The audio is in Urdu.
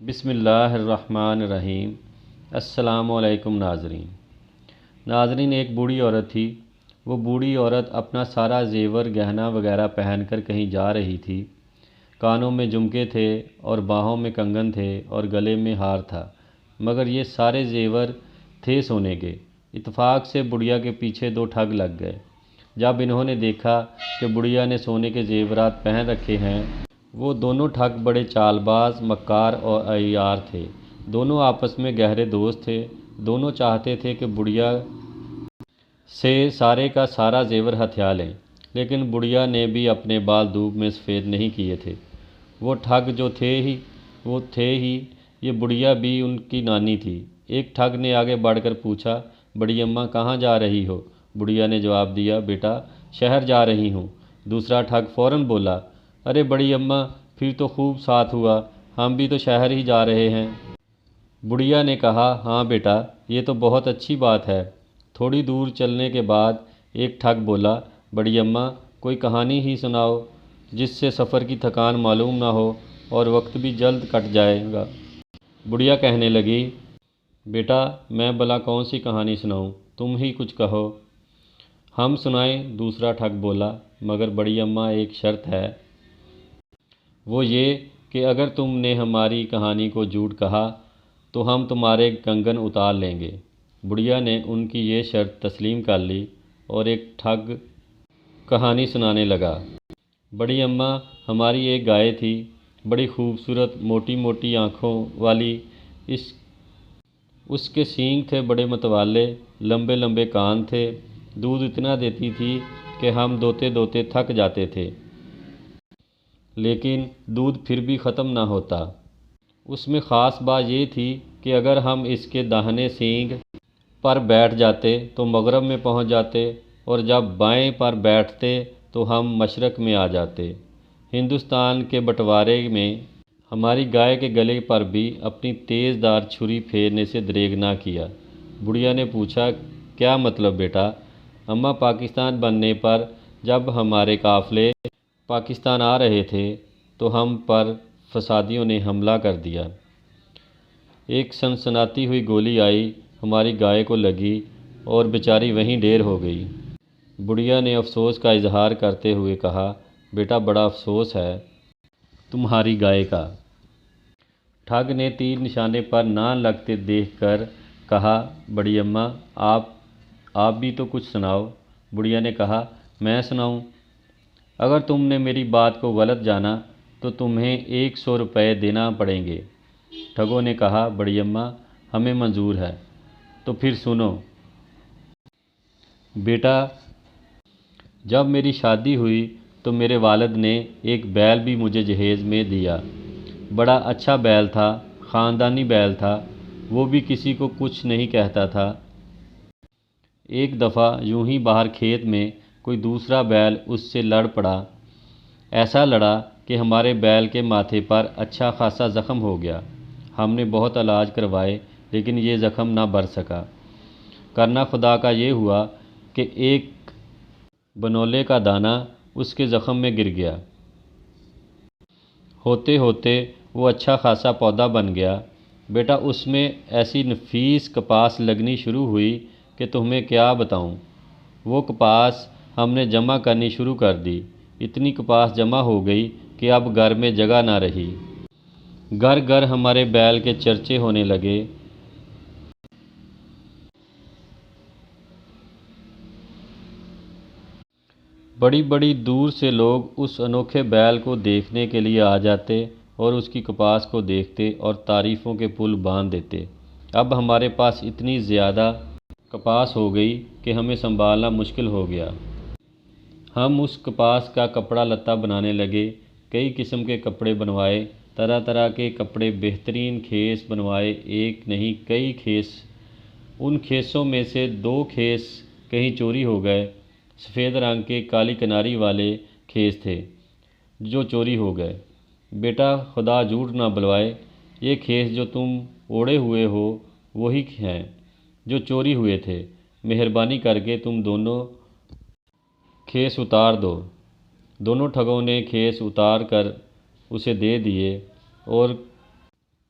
بسم اللہ الرحمن الرحیم۔ السلام علیکم ناظرین، ایک بوڑھی عورت تھی۔ وہ بوڑھی عورت اپنا سارا زیور گہنا وغیرہ پہن کر کہیں جا رہی تھی۔ کانوں میں جھمکے تھے اور باہوں میں کنگن تھے اور گلے میں ہار تھا، مگر یہ سارے زیور تھے سونے کے۔ اتفاق سے بڑھیا کے پیچھے دو ٹھگ لگ گئے۔ جب انہوں نے دیکھا کہ بڑھیا نے سونے کے زیورات پہن رکھے ہیں، وہ دونوں ٹھگ بڑے چال باز، مکار اور عیار تھے۔ دونوں آپس میں گہرے دوست تھے۔ دونوں چاہتے تھے کہ بڑھیا سے سارے کا سارا زیور ہتھیا لیں، لیکن بڑھیا نے بھی اپنے بال دھوپ میں سفید نہیں کیے تھے۔ وہ ٹھگ جو تھے ہی یہ بڑھیا بھی ان کی نانی تھی۔ ایک ٹھگ نے آگے بڑھ کر پوچھا، بڑی اماں کہاں جا رہی ہو؟ بڑھیا نے جواب دیا، بیٹا شہر جا رہی ہوں۔ دوسرا ٹھگ فوراً بولا، ارے بڑی اماں، پھر تو خوب ساتھ ہوا، ہم بھی تو شہر ہی جا رہے ہیں۔ بڑھیا نے کہا، ہاں بیٹا، یہ تو بہت اچھی بات ہے۔ تھوڑی دور چلنے کے بعد ایک ٹھگ بولا، بڑی اماں کوئی کہانی ہی سناؤ جس سے سفر کی تھکان معلوم نہ ہو اور وقت بھی جلد کٹ جائے گا۔ بڑھیا کہنے لگی، بیٹا میں بھلا کون سی کہانی سناؤں، تم ہی کچھ کہو۔ ہم سنائیں، دوسرا ٹھگ بولا، مگر بڑی اماں ایک شرط ہے۔ وہ یہ کہ اگر تم نے ہماری کہانی کو جھوٹ کہا تو ہم تمہارے کنگن اتار لیں گے۔ بڑھیا نے ان کی یہ شرط تسلیم کر لی اور ایک ٹھگ کہانی سنانے لگا۔ بڑی اماں، ہماری ایک گائے تھی، بڑی خوبصورت، موٹی موٹی آنکھوں والی۔ اس کے سینگ تھے بڑے متوالے، لمبے لمبے کان تھے۔ دودھ اتنا دیتی تھی کہ ہم دوتے دوتے تھک جاتے تھے، لیکن دودھ پھر بھی ختم نہ ہوتا۔ اس میں خاص بات یہ تھی کہ اگر ہم اس کے داہنے سینگ پر بیٹھ جاتے تو مغرب میں پہنچ جاتے، اور جب بائیں پر بیٹھتے تو ہم مشرق میں آ جاتے۔ ہندوستان کے بٹوارے میں ہماری گائے کے گلے پر بھی اپنی تیز دار چھری پھیرنے سے دریغ نہ کیا۔ بڑھیا نے پوچھا، کیا مطلب بیٹا؟ اماں، پاکستان بننے پر جب ہمارے قافلے پاکستان آ رہے تھے تو ہم پر فسادیوں نے حملہ کر دیا۔ ایک سنسناتی ہوئی گولی آئی، ہماری گائے کو لگی اور بیچاری وہیں ڈھیر ہو گئی۔ بڑھیا نے افسوس کا اظہار کرتے ہوئے کہا، بیٹا بڑا افسوس ہے تمہاری گائے کا۔ ٹھگ نے تیر نشانے پر نہ لگتے دیکھ کر کہا، بڑی اماں آپ بھی تو کچھ سناؤ۔ بڑھیا نے کہا، میں سناؤں؟ اگر تم نے میری بات کو غلط جانا تو تمہیں 100 روپے دینا پڑیں گے۔ ٹھگوں نے کہا، بڑی اماں ہمیں منظور ہے۔ تو پھر سنو بیٹا، جب میری شادی ہوئی تو میرے والد نے ایک بیل بھی مجھے جہیز میں دیا۔ بڑا اچھا بیل تھا، خاندانی بیل تھا، وہ بھی کسی کو کچھ نہیں کہتا تھا۔ ایک دفعہ یوں ہی باہر کھیت میں کوئی دوسرا بیل اس سے لڑ پڑا۔ ایسا لڑا کہ ہمارے بیل کے ماتھے پر اچھا خاصا زخم ہو گیا۔ ہم نے بہت علاج کروائے لیکن یہ زخم نہ بھر سکا۔ کرنا خدا کا یہ ہوا کہ ایک بنولے کا دانہ اس کے زخم میں گر گیا۔ ہوتے ہوتے وہ اچھا خاصا پودا بن گیا۔ بیٹا اس میں ایسی نفیس کپاس لگنی شروع ہوئی کہ تمہیں کیا بتاؤں۔ وہ کپاس ہم نے جمع کرنی شروع کر دی۔ اتنی کپاس جمع ہو گئی کہ اب گھر میں جگہ نہ رہی۔ گھر گھر ہمارے بیل کے چرچے ہونے لگے۔ بڑی بڑی دور سے لوگ اس انوکھے بیل کو دیکھنے کے لیے آ جاتے اور اس کی کپاس کو دیکھتے اور تعریفوں کے پل باندھ دیتے۔ اب ہمارے پاس اتنی زیادہ کپاس ہو گئی کہ ہمیں سنبھالنا مشکل ہو گیا۔ ہم اس کپاس کا کپڑا لتا بنانے لگے، کئی قسم کے کپڑے بنوائے، طرح طرح کے کپڑے، بہترین خیس بنوائے، ایک نہیں کئی خیس۔ ان خیسوں میں سے 2 خیس کہیں چوری ہو گئے۔ سفید رنگ کے کالی کناری والے خیس تھے جو چوری ہو گئے۔ بیٹا خدا جھوٹ نہ بلوائے، یہ خیس جو تم اوڑھے ہوئے ہو وہی ہیں جو چوری ہوئے تھے۔ مہربانی کر کے تم دونوں خیس اتار دو۔ دونوں ٹھگوں نے خیس اتار کر اسے دے دیے اور